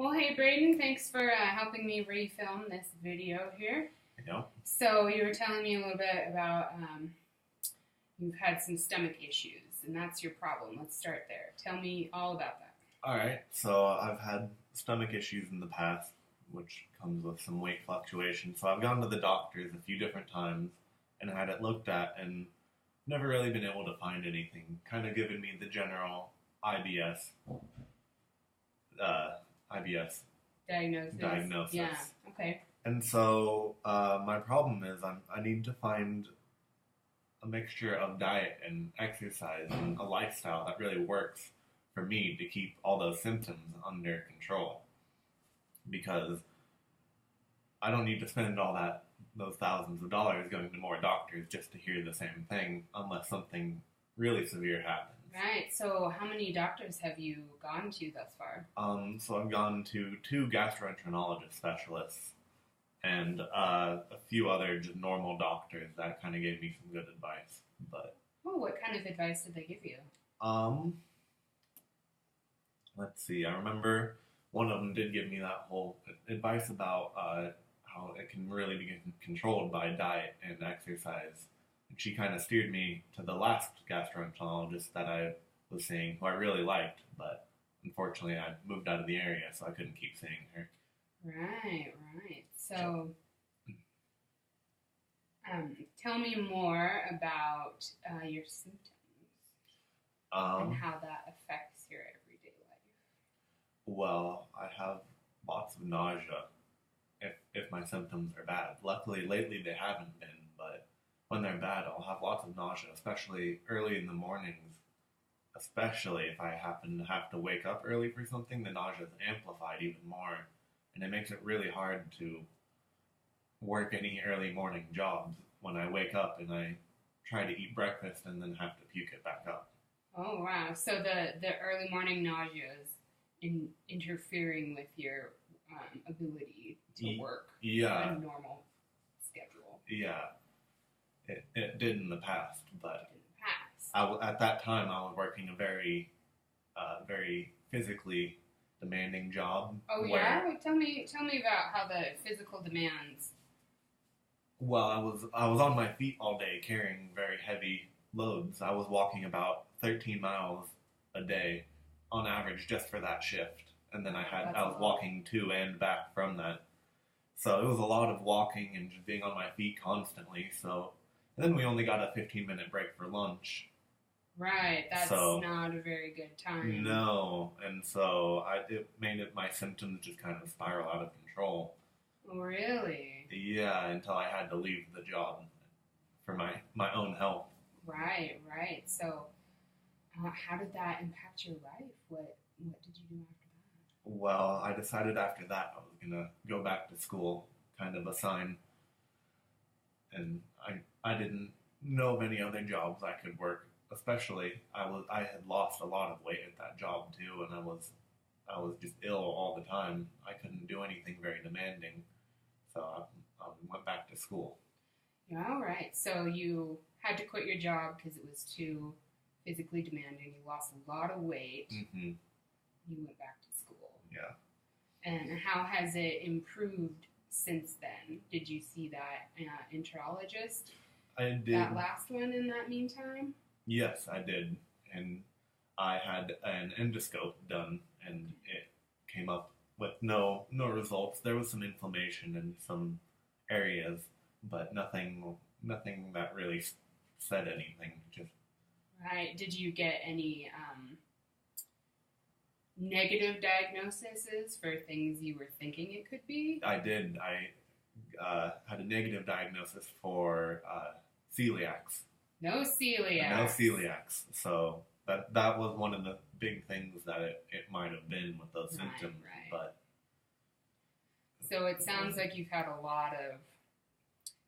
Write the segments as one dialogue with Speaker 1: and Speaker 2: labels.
Speaker 1: Well, hey Braden, thanks for helping me refilm this video here.
Speaker 2: Yeah.
Speaker 1: So you were telling me a little bit about you've had some stomach issues, and that's your problem. Let's start there. Tell me all about that.
Speaker 2: All right. So I've had stomach issues in the past, which comes with some weight fluctuation. So I've gone to the doctors a few different times and had it looked at, and never really been able to find anything. Kind of given me the general IBS, IBS diagnosis.
Speaker 1: Yeah. Okay.
Speaker 2: And so my problem is I need to find a mixture of diet and exercise and a lifestyle that really works for me to keep all those symptoms under control. Because I don't need to spend those thousands of dollars going to more doctors just to hear the same thing unless something really severe happens.
Speaker 1: Right. So how many doctors have you gone to thus far?
Speaker 2: So I've gone to 2 gastroenterologist specialists and a few other just normal doctors that kind of gave me some good advice. But
Speaker 1: what kind of advice did they give you?
Speaker 2: Let's see. I remember one of them did give me that whole advice about how it can really be controlled by diet and exercise. And she kind of steered me to the last gastroenterologist that I was seeing, who I really liked, but unfortunately I moved out of the area, so I couldn't keep seeing her.
Speaker 1: Right. So, tell me more about your symptoms and how that affects your everyday life.
Speaker 2: Well, I have lots of nausea if my symptoms are bad. Luckily, lately they haven't been, but when they're bad, I'll have lots of nausea, especially early in the mornings. Especially if I happen to have to wake up early for something, the nausea is amplified even more, and it makes it really hard to work any early morning jobs when I wake up and I try to eat breakfast and then have to puke it back up.
Speaker 1: Oh, wow. So the early morning nausea is interfering with your ability to work
Speaker 2: Yeah.
Speaker 1: a normal schedule.
Speaker 2: Yeah. It did in the past, but
Speaker 1: In the past.
Speaker 2: At that time I was working a very physically demanding job.
Speaker 1: Oh, yeah? Tell me about how the physical demands.
Speaker 2: Well, I was on my feet all day carrying very heavy loads. I was walking about 13 miles a day on average just for that shift. And then I was walking to and back from that. So it was a lot of walking and just being on my feet constantly. And then we only got a 15-minute break for lunch.
Speaker 1: Right, that's not a very good time.
Speaker 2: No, and so it made my symptoms just kind of spiral out of control.
Speaker 1: Oh, really?
Speaker 2: Yeah, until I had to leave the job for my own health.
Speaker 1: Right. So, how did that impact your life? What did you do after that?
Speaker 2: Well, I decided after that I was gonna go back to school, kind of a sign, and I didn't know of any other jobs I could work. Especially, I had lost a lot of weight at that job too, and I was just ill all the time. I couldn't do anything very demanding, so I went back to school.
Speaker 1: All right. So you had to quit your job because it was too physically demanding. You lost a lot of weight.
Speaker 2: Mm-hmm.
Speaker 1: You went back to school.
Speaker 2: Yeah.
Speaker 1: And how has it improved since then? Did you see that enterologist?
Speaker 2: I did.
Speaker 1: That last one in that meantime?
Speaker 2: Yes, I did. And I had an endoscope done, and it came up with no results. There was some inflammation in some areas, but nothing that really said anything. Just
Speaker 1: right. Did you get any negative diagnoses for things you were thinking it could be?
Speaker 2: I did. I had a negative diagnosis for celiacs.
Speaker 1: No celiacs.
Speaker 2: No celiacs. So that was one of the big things that it might have been with those symptoms.
Speaker 1: Right.
Speaker 2: But
Speaker 1: so it sounds like you've had a lot of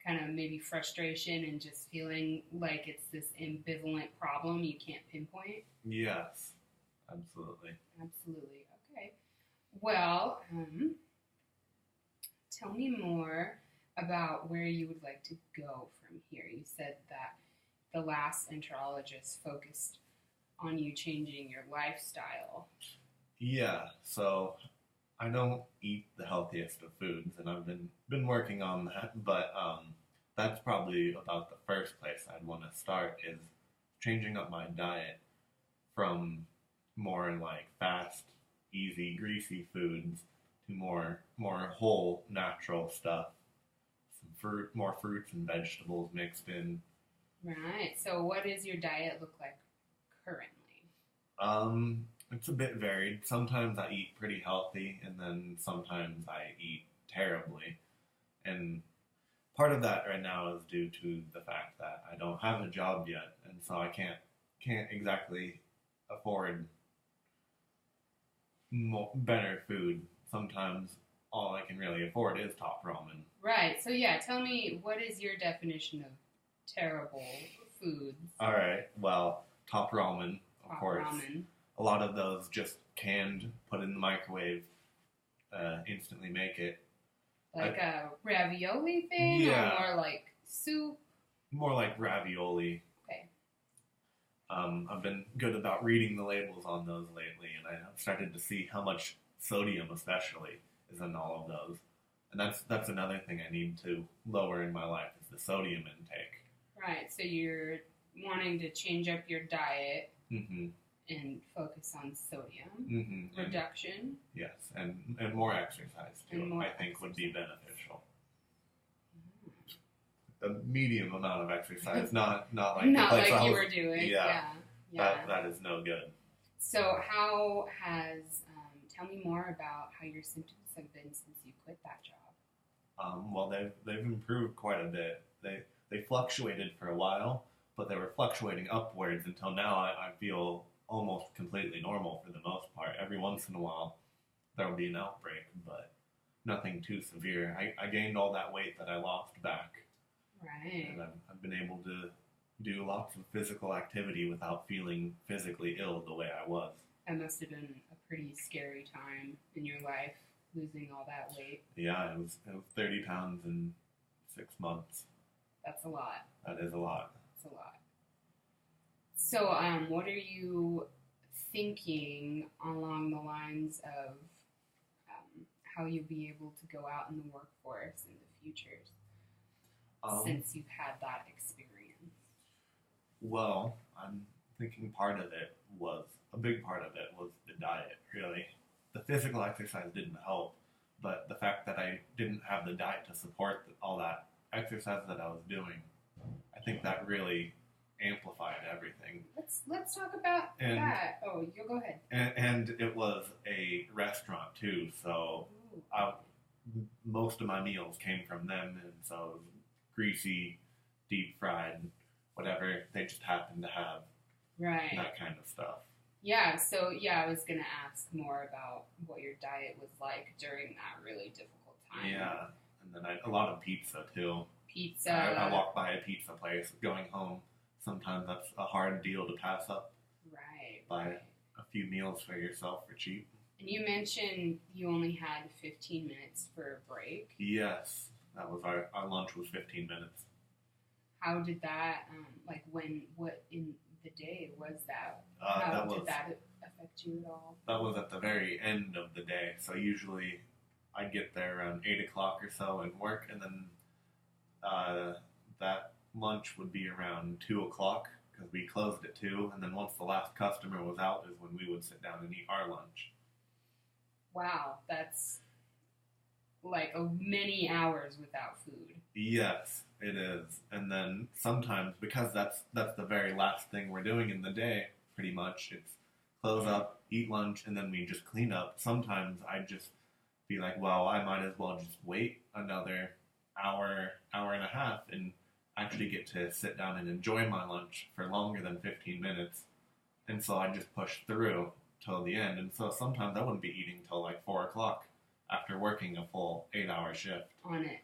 Speaker 1: kind of maybe frustration and just feeling like it's this ambivalent problem you can't pinpoint.
Speaker 2: Yes, absolutely.
Speaker 1: Absolutely. Okay. Well, tell me more about where you would like to go from here. You said that the last enterologist focused on you changing your lifestyle.
Speaker 2: Yeah, so I don't eat the healthiest of foods, and I've been working on that. But that's probably about the first place I'd want to start is changing up my diet from more like fast, easy, greasy foods to more whole, natural stuff. Some fruit, more fruits and vegetables mixed in.
Speaker 1: Right. So, what does your diet look like currently?
Speaker 2: It's a bit varied. Sometimes I eat pretty healthy, and then sometimes I eat terribly. And part of that right now is due to the fact that I don't have a job yet, and so I can't exactly afford better food. Sometimes all I can really afford is top ramen.
Speaker 1: Right. So, yeah, tell me, what is your definition of terrible foods?
Speaker 2: All right. Well, top ramen, of course.
Speaker 1: Ramen.
Speaker 2: A lot of those just canned, put in the microwave, instantly make it.
Speaker 1: Like a ravioli thing?
Speaker 2: Yeah.
Speaker 1: Or more like soup?
Speaker 2: More like ravioli.
Speaker 1: Okay.
Speaker 2: I've been good about reading the labels on those lately, and I've started to see how much sodium, especially, is in all of those. And that's another thing I need to lower in my life is the sodium intake.
Speaker 1: Right. So you're wanting to change up your diet
Speaker 2: Mm-hmm.
Speaker 1: and focus on sodium
Speaker 2: Mm-hmm.
Speaker 1: reduction.
Speaker 2: Yes, and more exercise too.
Speaker 1: And more
Speaker 2: I think would be
Speaker 1: exercise.
Speaker 2: beneficial. A medium amount of exercise, not like
Speaker 1: Not
Speaker 2: the place
Speaker 1: like
Speaker 2: I
Speaker 1: you
Speaker 2: was-
Speaker 1: were doing.
Speaker 2: Yeah,
Speaker 1: Yeah.
Speaker 2: that is no good.
Speaker 1: So how has tell me more about how your symptoms have been since you quit that job.
Speaker 2: Well, they've improved quite a bit. They fluctuated for a while, but they were fluctuating upwards until now. I feel almost completely normal for the most part. Every once in a while, there will be an outbreak, but nothing too severe. I gained all that weight that I lost back,
Speaker 1: Right.
Speaker 2: and I've been able to do lots of physical activity without feeling physically ill the way I was.
Speaker 1: That must have been a pretty scary time in your life, losing all that weight.
Speaker 2: Yeah, it was 30 pounds in 6 months.
Speaker 1: That's a lot.
Speaker 2: That is a lot.
Speaker 1: That's a lot. So, what are you thinking along the lines of how you'll be able to go out in the workforce in the future since you've had that experience?
Speaker 2: Well, I'm thinking a big part of it was the diet, really. The physical exercise didn't help, but the fact that I didn't have the diet to support all that exercise that I was doing, I think that really amplified everything.
Speaker 1: Let's talk about that. Oh, you go ahead.
Speaker 2: And it was a restaurant too, so most of my meals came from them, and so it was greasy, deep fried, whatever they just happened to have.
Speaker 1: Right.
Speaker 2: That kind of stuff.
Speaker 1: Yeah, so I was going to ask more about what your diet was like during that really difficult time.
Speaker 2: Yeah, and then a lot of pizza too.
Speaker 1: Pizza.
Speaker 2: I walk by a pizza place going home. Sometimes that's a hard deal to pass up.
Speaker 1: Right.
Speaker 2: Buy
Speaker 1: right.
Speaker 2: a few meals for yourself for cheap.
Speaker 1: And you mentioned you only had 15 minutes for a break.
Speaker 2: Yes, that was our lunch was 15 minutes.
Speaker 1: How did that, what in the day was that? How did that affect you at all?
Speaker 2: That was at the very end of the day. So usually I'd get there around 8 o'clock or so and work, and then that lunch would be around 2 o'clock because we closed at 2, and then once the last customer was out is when we would sit down and eat our lunch.
Speaker 1: Wow, that's like many hours without food.
Speaker 2: Yes, it is. And then sometimes, because that's the very last thing we're doing in the day, pretty much, it's close up, eat lunch, and then we just clean up. Sometimes I just be like, well, I might as well just wait another hour and a half and actually get to sit down and enjoy my lunch for longer than 15 minutes. And so I just push through till the end. And so sometimes I wouldn't be eating till like 4 o'clock after working a full 8-hour shift.
Speaker 1: On it.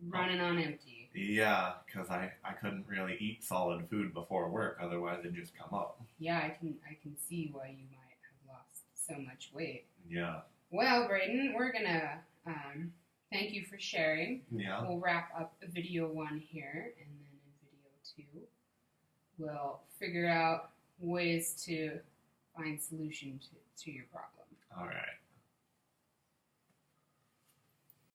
Speaker 1: Running on empty.
Speaker 2: Yeah, because I couldn't really eat solid food before work, otherwise it'd just come up.
Speaker 1: Yeah, I can see why you might have lost so much weight.
Speaker 2: Yeah.
Speaker 1: Well, Braden, we're gonna thank you for sharing.
Speaker 2: Yeah.
Speaker 1: We'll wrap up video 1 here, and then in video 2, we'll figure out ways to find solution to your problem.
Speaker 2: All right.